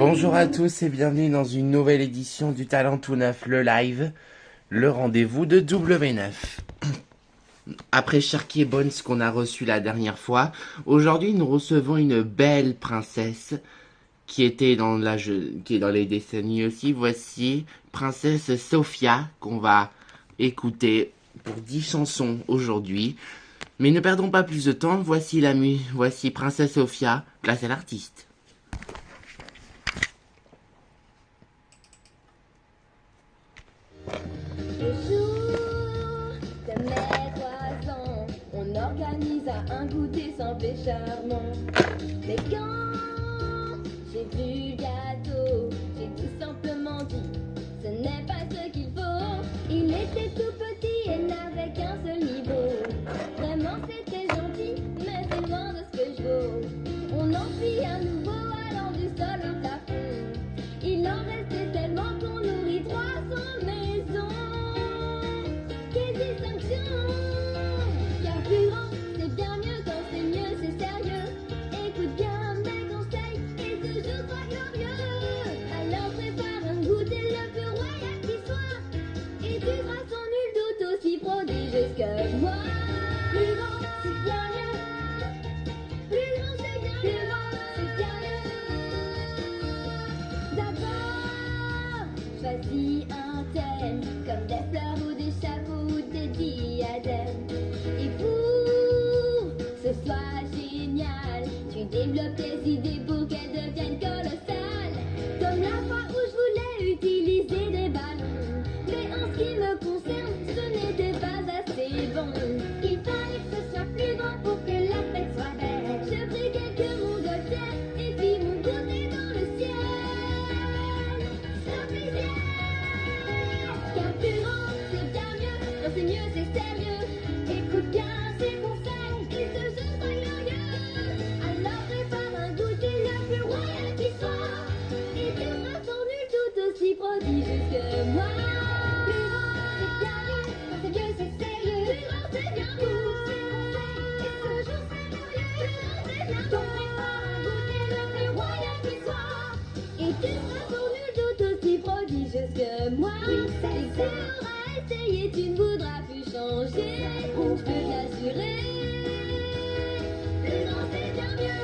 Bonjour à tous et bienvenue dans une nouvelle édition du Talent tout neuf, le live, le rendez-vous de W9. Après Sharky et Bones qu'on a reçu la dernière fois, aujourd'hui nous recevons une belle princesse qui était qui est dans les décennies aussi. Voici Princesse Sophia qu'on va écouter pour 10 chansons aujourd'hui. Mais ne perdons pas plus de temps, voici Princesse Sophia, place à l'artiste. Le jour de mes 3 ans, on organisa un goûter simple et charmant. Mais quand j'ai vu le gâteau, j'ai tout simplement dit, ce n'est pas ce qu'il faut. Il était tout petit et n'avait qu'un seul niveau. Vraiment c'était gentil, mais c'est loin de ce que je vaux. On en fit un nouveau allant du sol au plafond. Il en restait tellement qu'on nourrit 300 maisons. Quelle distinction! Car plus grand, c'est bien mieux quand c'est mieux, c'est sérieux. Écoute bien mes conseils et ce jour soit glorieux. Alors prépare un goûter le plus royal qui soit. Et tu seras sans nul doute aussi prodigieux que moi. Plus grand, c'est bien mieux. Plus grand, c'est bien mieux. Plus grand, c'est bien mieux. D'abord, choisis un thème, comme des fleurs ou des chapeaux ou des diadèmes. Et pour que ce soit génial, tu développes tes idées pour qu'elles deviennent colossales. Comme la fois où je voulais utiliser des ballons. Mais en ce qui me concerne, ce n'était pas assez bon. Il fallait que ce soit plus grand pour que la fête soit belle. Je pris quelques montgolfières et puis mon goûter dans le ciel. Sans plaisir, car plus grand, c'est bien mieux. Quand c'est mieux, c'est sérieux. Écoute bien ces conseils et ce jeu sera glorieux. Alors prépare un goûter le plus royal qui soit. Et tu seras sans nul tout aussi prodigieux que moi. Plus grand, c'est bien mieux. Quand c'est mieux, c'est sérieux. Plus grand, c'est bien mieux. Et ce jour sera glorieux. Plus grand, c'est bien mieux. Donc prépare un goûter le plus royal qui soit. Et tu seras sans nul tout aussi prodigieux que moi. Et tu auras essayé, tu ne voudras plus changer. Je peux t'assurer. Plus grand, c'est bien mieux.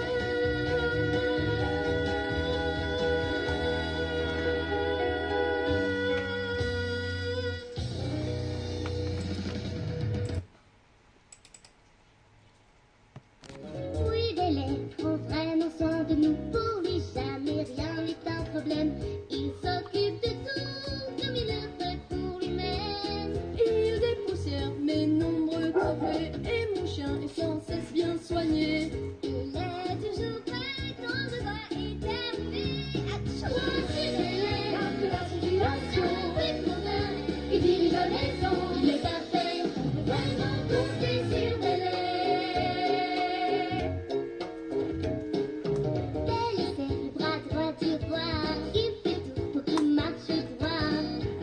Oui, Bélé prend vraiment soin de nous. Pour lui, jamais rien n'est un problème. Il s'occupe de tout comme il le fait pour lui-même. Il dépoussière mes nombreux trophées et mon chien est sans cesse bien soigné. Il est toujours prêt quand je dois éternuer. Atchou! Voici Bélé, l'homme de la situation. Il dirige la maison, il est parfait. On peut vraiment compter sur Bélé. Bélé, c'est le bras droit du roi. Il fait tout pour qu'il marche droit.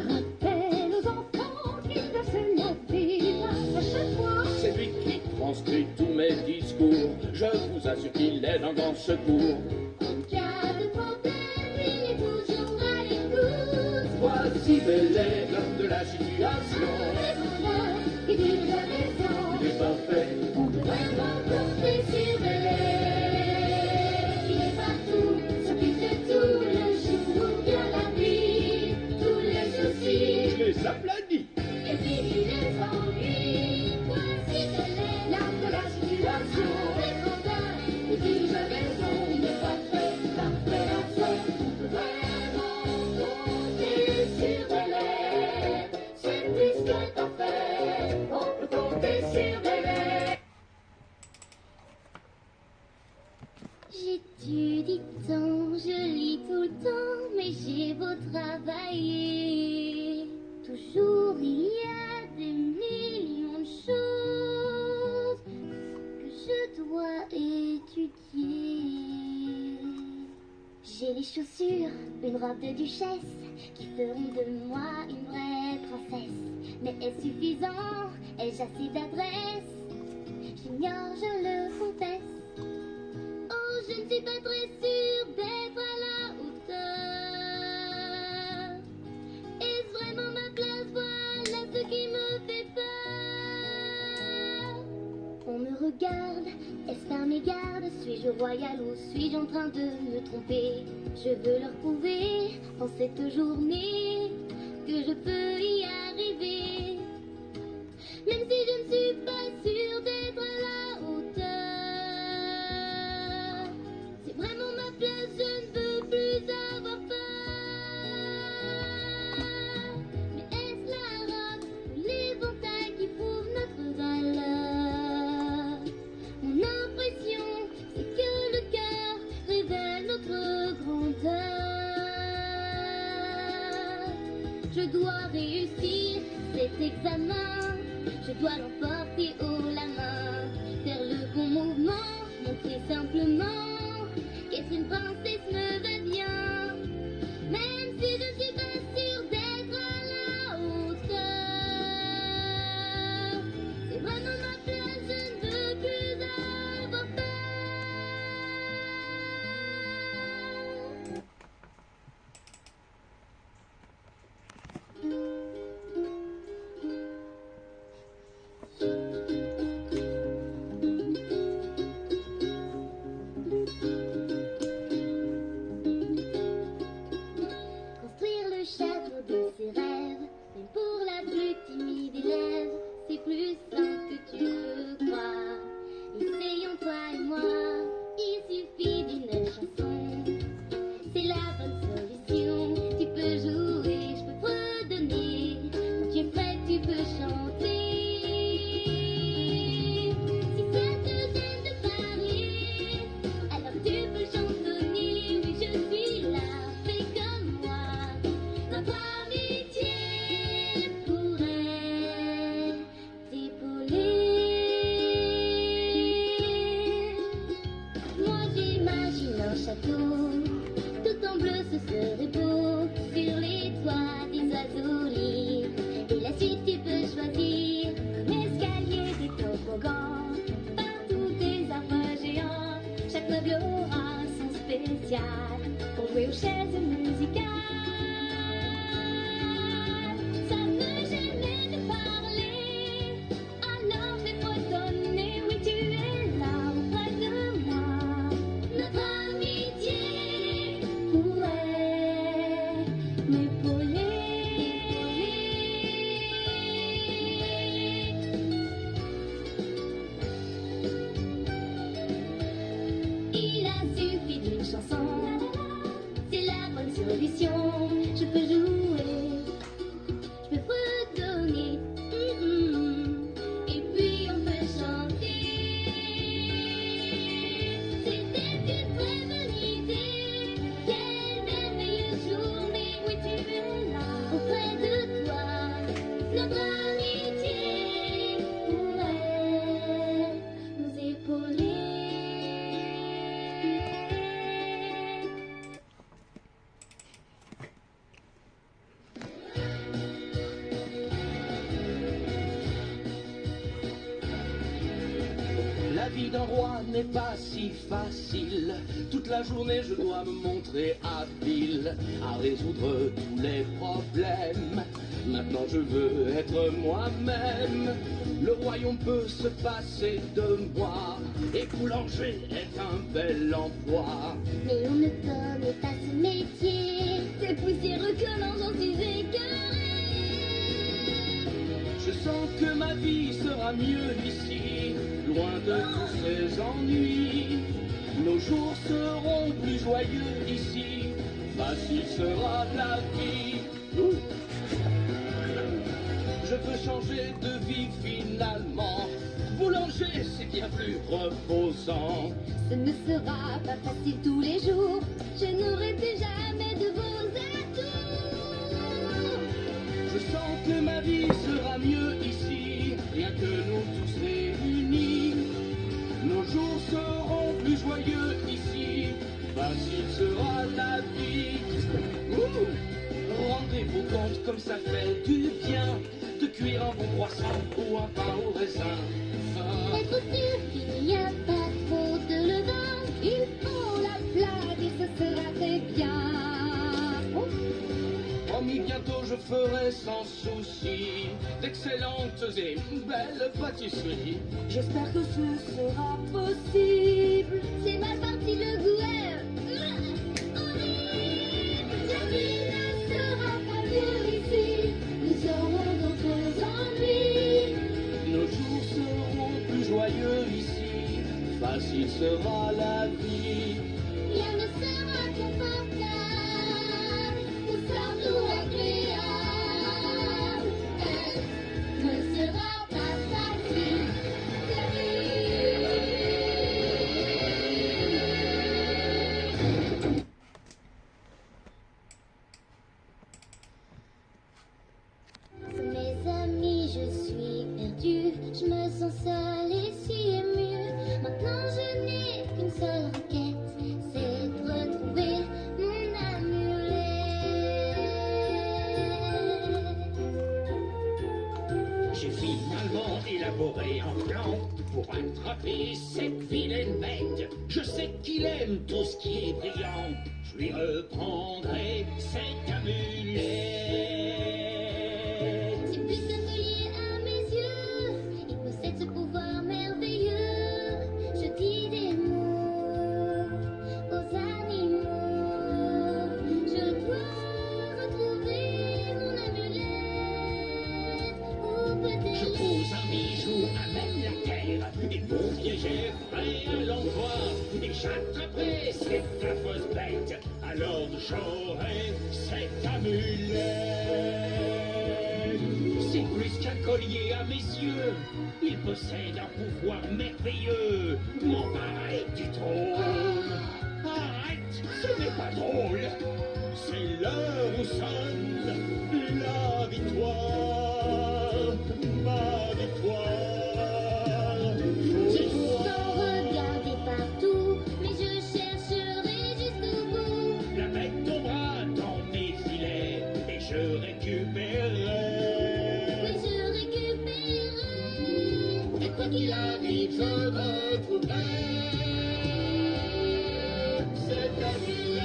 Rappelle aux enfants qu'il doit se laver à chaque fois. C'est lui qui transcrit tous mes discours. Je vous assure qu'il est d'un grand secours. En cas de problème, il est toujours à l'écoute. Voici Bélé, l'homme de la situation. Il dirige la maison, Il est parfait. on peut vraiment compter sur Bélé. Il est partout, s'occupe de tout le jour ou bien la nuit. Tous les soucis, Je les applaudis. et puis il est sans lui. Voici Bélé, l'homme de la situation. Il dirige la maison, il est parfait, parfait, parfait. On peut vraiment compter sur Bélé. C'est plus que parfait, on peut compter sur Bélé. J'étudie tant, je lis tout le temps, mais j'ai beau travailler. Toujours il y a des millions de choses que je dois étudier. J'ai les chaussures, une robe de duchesse qui feront de moi une vraie princesse. Mais est-ce suffisant? Ai-je assez d'adresse? J'ignore, je le confesse. Oh, je ne suis pas très sûre d'être à la hauteur. Suis-je royal ou suis-je en train de me tromper? Je veux leur prouver en cette journée que je peux y arriver. Même si je ne suis pas sûre d'être à la hauteur, c'est vraiment ma place, je ne veux plus avoir peur. Mais est-ce la robe ou l'éventail qui prouve notre valeur? Mon impression, c'est que le cœur révèle notre grandeur. Je dois réussir cet examen, je dois l'emporter haut la main, faire le bon mouvement, montrer simplement qu'être une princesse me va bien. Même si je ne suis pas sûre d'être à la hauteur, c'est vraiment ma place, je ne veux plus avoir peur. Construire le château de ses rêves, même pour la plus timide élève, c'est plus simple que tu peux croire. Essayons toi et moi, il suffit d'une chanson, c'est la bonne solution. Tu peux jouer, je peux fredonner, quand tu es prêt tu peux chanter. Si ça te gêne de parler, alors tu peux chantonner. Oui, je suis là, fais comme moi. Notre amitié pourrait t'épauler. Moi j'imagine un château, tout en bleu ce serait beau, sur les toits des oiseaux libres. Et la suite tu peux choisir, comme escalier des toboggans, partout des arbres géants. Chaque meuble aura son spécial, pour jouer aux chaises musicales. Ça me gênait de parler, alors j'ai fredonné. Oui, tu es là auprès de moi. Notre amitié pourrait m'épauler. Il a suffi d'une chanson, c'est la bonne solution. Je peux jouer, je peux fredonner, et puis on peut chanter. C'était une très bonne idée, quelle merveilleuse journée. Oui, tu es là auprès de toi, notre amitié pourrait nous épauler. La vie d'un roi n'est pas si facile. Toute la journée je dois me montrer habile à résoudre tous les problèmes. Maintenant je veux être moi-même. Le royaume peut se passer de moi, et boulanger est un bel emploi. Mais on ne connaît pas ce métier, c'est poussiéreux collant, j'en suis écœurée. Je sens que ma vie sera mieux ici, loin de tous ces ennuis. Nos jours seront plus joyeux ici, facile sera la vie. Je veux changer de vie finalement. Boulanger, c'est bien plus reposant. Ce ne sera pas facile tous les jours, je n'aurai plus jamais de vos atours. Je sens que ma vie sera mieux ici, rien que nous tous réunis. Nos jours seront plus joyeux ici, facile sera la vie. Rendez-vous compte comme ça fait du bien de cuire un bon croissant ou un pain au raisin. Être sûr qu'il n'y a pas trop de levain, il faut la plaque et ce sera très bien. Promis, bientôt je ferai sans souci d'excellentes et belles pâtisseries. J'espère que ce sera possible. la vie. Rien ne sera confortable, ou surtout agréable. Ne sera pas facile, la vie. Sans mes amis, je suis perdue. Je me sens seule et si émue. Maintenant, je n'ai qu'une seule requête, c'est de retrouver mon amulette. J'ai finalement élaboré un plan pour attraper cette vilaine bête. Je sais qu'il aime tout ce qui est brillant. Je lui reprendrai cette amulette. C'est plus que lié à mes yeux. Il possède ce pouvoir merveilleux. Je dis des mots aux animaux. Je dois retrouver mon amulette. Ou Je peut-être pose un bijou à même la terre, et mon piège est prêt à l'emploi, et j'attraperai cette affreuse bête, alors j'aurai cette amulette. C'est plus qu'un collier à mes yeux, il possède un pouvoir merveilleux, m'emparer du trône. Arrête, ce n'est pas drôle, c'est l'heure où sonne la victoire, ma victoire. j'ai souvent regardé partout, mais je chercherai jusqu'au bout. La bête tombera dans mes filets et je récupérerai. Oui, je récupérerai. Et quoi qu'il arrive, je retrouverai cette amulette.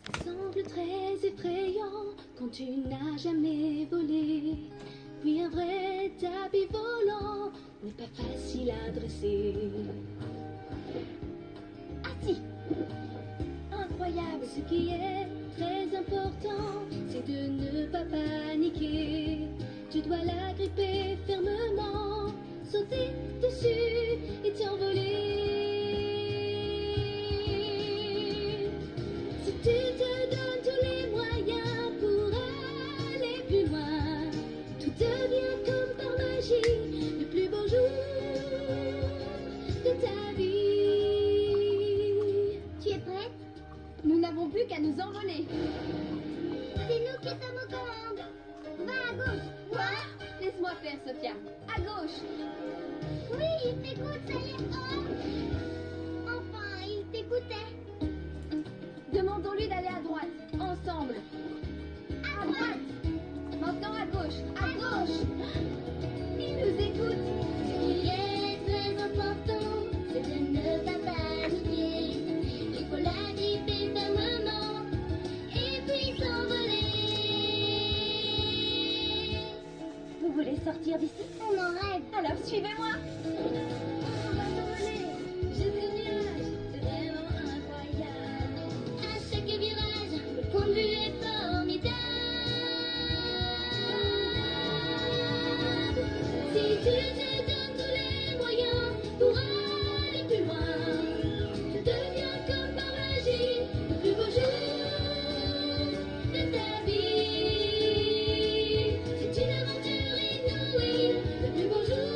Ça semble très effrayant quand tu n'as jamais volé. Puis un vrai tapis volant n'est pas facile à dresser. Ah si! Incroyable, ce qui est très important, c'est de ne pas paniquer. Tu dois la gripper fermement, sauter dessus et t'envoler. Si tu te donnes tous les moyens pour aller plus loin, tout devient comme par magie le plus beau jour de ta vie. Tu es prête? Nous n'avons plus qu'à nous envoler. C'est nous qui sommes aux commandes. Va à gauche. Quoi? Laisse-moi faire, Sophia. À gauche. Oui, il t'écoute, ça y est. Oh. Enfin, il t'écoutait. Demandons-lui d'aller à droite, ensemble. À droite. Maintenant à gauche. À gauche. Il nous écoute. Ce qui est très important, c'est de ne pas paniquer. Il faut la gripper fermement et puis s'envoler. Vous voulez sortir d'ici? On en rêve. Alors suivez-moi. On va voler. Jusqu'au nuage, c'est vraiment incroyable. À chaque virage, le point de vue est formidable. Si tu te donnes tous les moyens pour aller plus loin, tu deviens comme par magie le plus beau jour de ta vie. C'est une aventure inouïe, le plus beau jour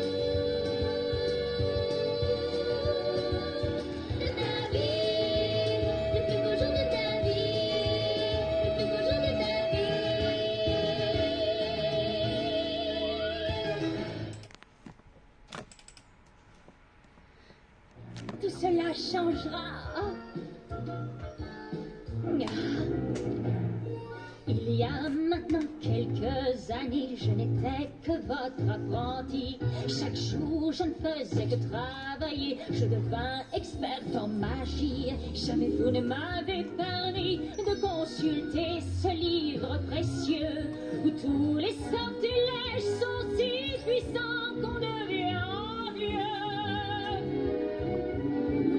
de ta vie. Le plus beau jour de ta vie. Le plus beau jour de ta vie. Tout cela changera. Il y a maintenant quelques années, je n'étais que votre apprenti. Chaque jour, je ne faisais que travailler. Je devins experte en magie. Jamais vous ne m'avez permis de consulter ce livre précieux où tous les sortilèges sont si puissants qu'on devient envieux.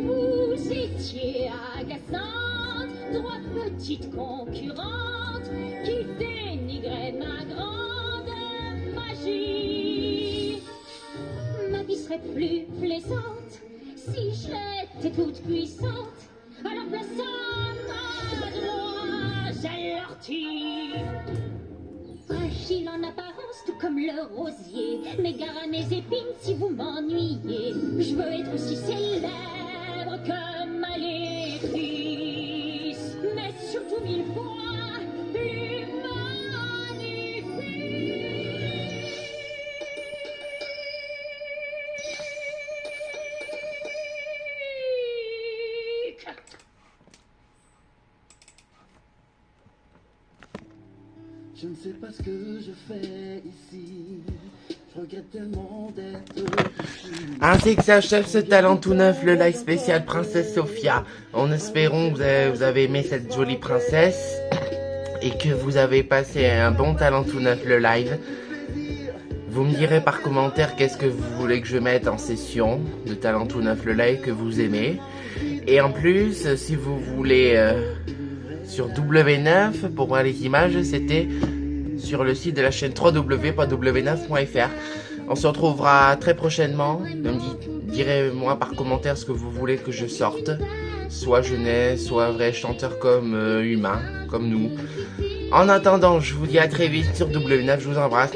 Vous étiez agaçante, 3 petits petite concurrente qui dénigrait ma grande magie. Ma vie serait plus plaisante si j'étais toute puissante. Alors place à ma doigt, j'ai l'ortie. Fragile en apparence, tout comme le rosier. Mais gare à mes épines si vous m'ennuyez. Je veux être aussi célèbre que Maléfice, mais surtout 1000 fois plus magnifique. Je ne sais pas ce que je fais ici. Je regrette tellement d'être ici. Ainsi que s'achève ce talent tout neuf, le live spécial Princesse Sophia. En espérant que vous avez aimé cette jolie princesse et que vous avez passé un bon talent tout neuf, le live. Vous me direz par commentaire qu'est-ce que vous voulez que je mette en session de talent tout neuf, le live que vous aimez. Et en plus, si vous voulez sur W9 pour voir les images, c'était sur le site de la chaîne www.w9.fr. On se retrouvera très prochainement. Direz-moi par commentaire ce que vous voulez que je sorte. Soit jeunesse, soit vrai chanteur comme humain, comme nous. En attendant, je vous dis à très vite sur W9. Je vous embrasse.